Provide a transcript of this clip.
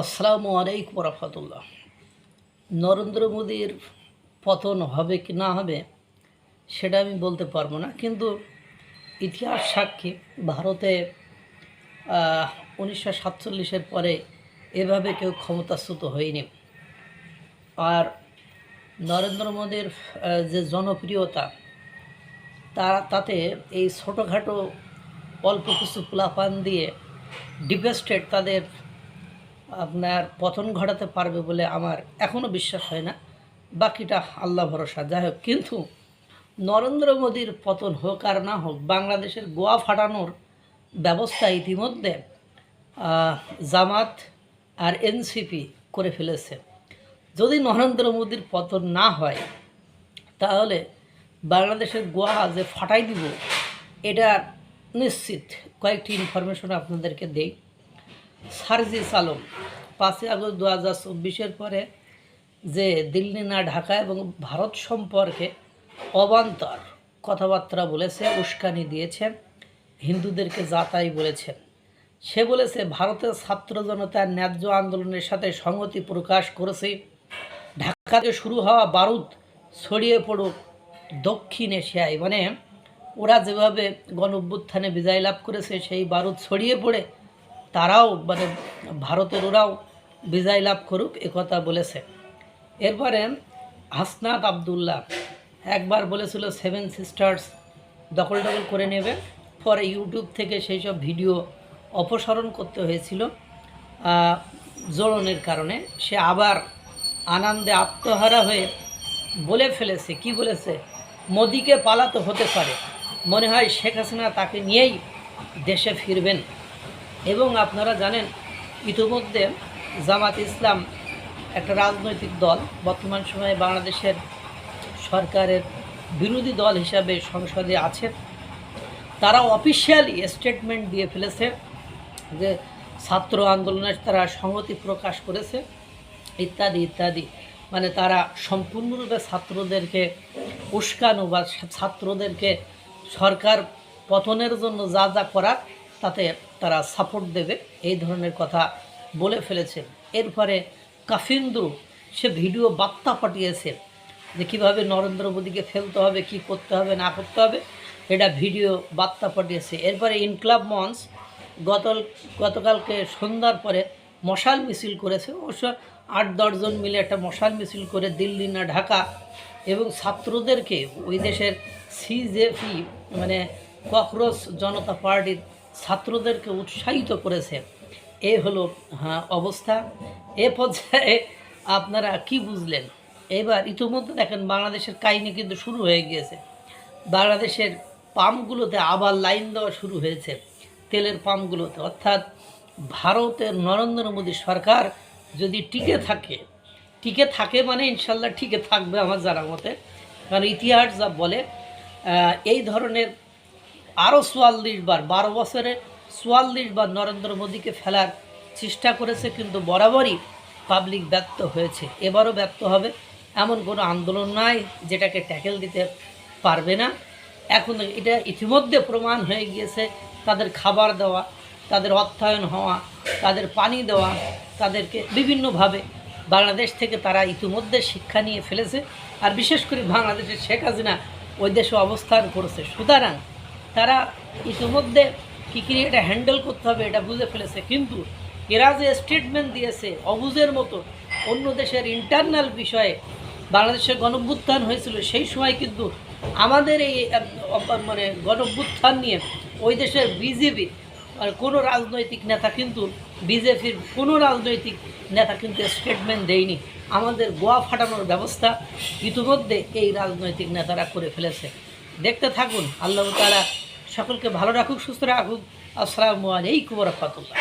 আসসালামু আলাইকুম রহমতুল্লাহ। নরেন্দ্র মোদীর পতন হবে কি না হবে সেটা আমি বলতে পারবো না, কিন্তু ইতিহাস সাক্ষী ভারতে 1947-এর পরে এভাবে কেউ ক্ষমতাচ্যুত হয়নি। আর নরেন্দ্র মোদীর যে জনপ্রিয়তা তাতে এই ছোটোখাটো অল্প কিছু পোলাপান দিয়ে ডিপেস্টেড তাদের আপনার পতন ঘটাতে পারবে বলে আমার এখনও বিশ্বাস হয় না। বাকিটা আল্লাহ ভরসা। যাই হোক, কিন্তু নরেন্দ্র মোদীর পতন হোক আর না হোক, বাংলাদেশের গোয়া ফাটানোর ব্যবস্থা ইতিমধ্যে জামাত আর এনসিপি করে ফেলেছে। যদি নরেন্দ্র মোদীর পতন না হয় তাহলে বাংলাদেশের গোয়া যে ফাটাই দিব এটা নিশ্চিত। কয়েকটি ইনফরমেশন আপনাদেরকে দেই। সার্জিস আলম 5 আগস্ট 2024 পরে যে দিল্লি না ঢাকা এবং ভারত সম্পর্কে অবান্তর কথাবার্তা বলেছে, উস্কানি দিয়েছে, হিন্দুদেরকে যাতাই বলেছেন। সে বলেছে ভারতের ছাত্র জনতার ন্যায্য আন্দোলনের সাথে সংহতি প্রকাশ করেছে। ঢাকাতে শুরু হওয়া বারুদ ছড়িয়ে পড়ুক দক্ষিণ এশিয়ায়, মানে ওরা যেভাবে গণ অভ্যুত্থানে বিজয় লাভ করেছে সেই বারুদ ছড়িয়ে পড়ে তারাও, মানে ভারতের ওরাও বিজয় লাভ করুক, একথা বলেছে। এরপরে হাসনাত আবদুল্লাহ একবার বলেছিল 7 সিস্টার্স দখল করে নেবে, পরে ইউটিউব থেকে সেই সব ভিডিও অপসারণ করতে হয়েছিল জোড়নের কারণে। সে আবার আনন্দে আত্মহারা হয়ে বলে ফেলেছে, কি বলেছে, মোদিকে পালাতে হতে পারে, মনে হয় শেখ হাসিনা তাকে নিয়েই দেশে ফিরবেন। এবং আপনারা জানেন ইতিমধ্যে জামাত ইসলাম একটা রাজনৈতিক দল, বর্তমান সময়ে বাংলাদেশের সরকারের বিরোধী দল হিসাবে সংসদে আছে। তারা অফিসিয়ালি স্টেটমেন্ট দিয়ে ফেলেছে যে ছাত্র আন্দোলনের তারা সংহতি প্রকাশ করেছে ইত্যাদি ইত্যাদি। মানে তারা সম্পূর্ণরূপে ছাত্রদেরকে উস্কানো বা ছাত্রদেরকে সরকার পতনের জন্য যা যা করার তাতে তারা সাপোর্ট দেবে, এই ধরনের কথা বলে ফেলেছে। এরপরে কাফিন্দু সে ভিডিও বার্তা পাঠিয়েছে যে কীভাবে নরেন্দ্র মোদীকে ফেলতে হবে, কি করতে হবে না করতে হবে, এটা ভিডিও বার্তা পাঠিয়েছে। এরপরে ইনকলাব মঞ্চ গতকালকে সন্ধ্যার পরে মশাল মিছিল করেছে। অবশ্য 8-10 জন মিলে একটা মশাল মিছিল করে দিল্লি না ঢাকা এবং ছাত্রদেরকে ওই দেশের সিজেপি মানে ককরোচ জনতা পার্টির ছাত্রদেরকে উৎসাহিত করেছে। এই হলো অবস্থা। এ পর্যায়ে আপনারা কি বুঝলেন? এবার ইতিমধ্যে দেখেন বাংলাদেশের কাহিনী কিন্তু শুরু হয়ে গিয়েছে। বাংলাদেশের পাম্পগুলোতে আবার লাইন দেওয়া শুরু হয়েছে, তেলের পাম্পগুলোতে। অর্থাৎ ভারতের নরেন্দ্র মোদী সরকার যদি টিকে থাকে মানে ইনশাল্লাহ টিকে থাকবে আমার জানা মতে, কারণ ইতিহাস যা বলে এই ধরনের আরও 44 বার, 12 বছরে 44 বার নরেন্দ্র মোদীকে ফেলার চেষ্টা করেছে, কিন্তু বরাবরই পাবলিক ব্যর্থ হয়েছে। এবারও ব্যর্থ হবে। এমন কোনো আন্দোলন নাই যেটাকে ট্যাকেল দিতে পারবে না। এখন এটা ইতিমধ্যে প্রমাণ হয়ে গিয়েছে। তাদের খাবার দেওয়া, তাদের অর্থায়ন হওয়া, তাদের পানি দেওয়া, তাদেরকে বিভিন্নভাবে বাংলাদেশ থেকে তারা ইতিমধ্যে শিক্ষা নিয়ে ফেলেছে। আর বিশেষ করে বাংলাদেশের শেখ হাসিনা ওই দেশে অবস্থান করেছে, সুতরাং তারা ইতিমধ্যে কী এটা হ্যান্ডেল করতে হবে এটা বুঝে ফেলেছে। কিন্তু এরা যে স্টেটমেন্ট দিয়েছে অবুঝের মতো, অন্য দেশের ইন্টারনাল বিষয়ে বাংলাদেশের গণঅভ্যুত্থান হয়েছিল সেই সময় কিন্তু আমাদের এই মানে গণঅভ্যুত্থান নিয়ে ওই দেশের বিজেপি আর কোনো রাজনৈতিক নেতা কিন্তু বিজেপির কোনো রাজনৈতিক নেতা কিন্তু স্টেটমেন্ট দেয়নি। আমাদের গোয়া ফাটানোর ব্যবস্থা ইতিমধ্যে এই রাজনৈতিক নেতারা করে ফেলেছে। দেখতে থাকুন। আল্লাহ তাআলা সকলকে ভালো রাখুক, সুস্থ রাখুক। আসসালামু আলাইকুম ওয়া রাহমাতুল্লাহ।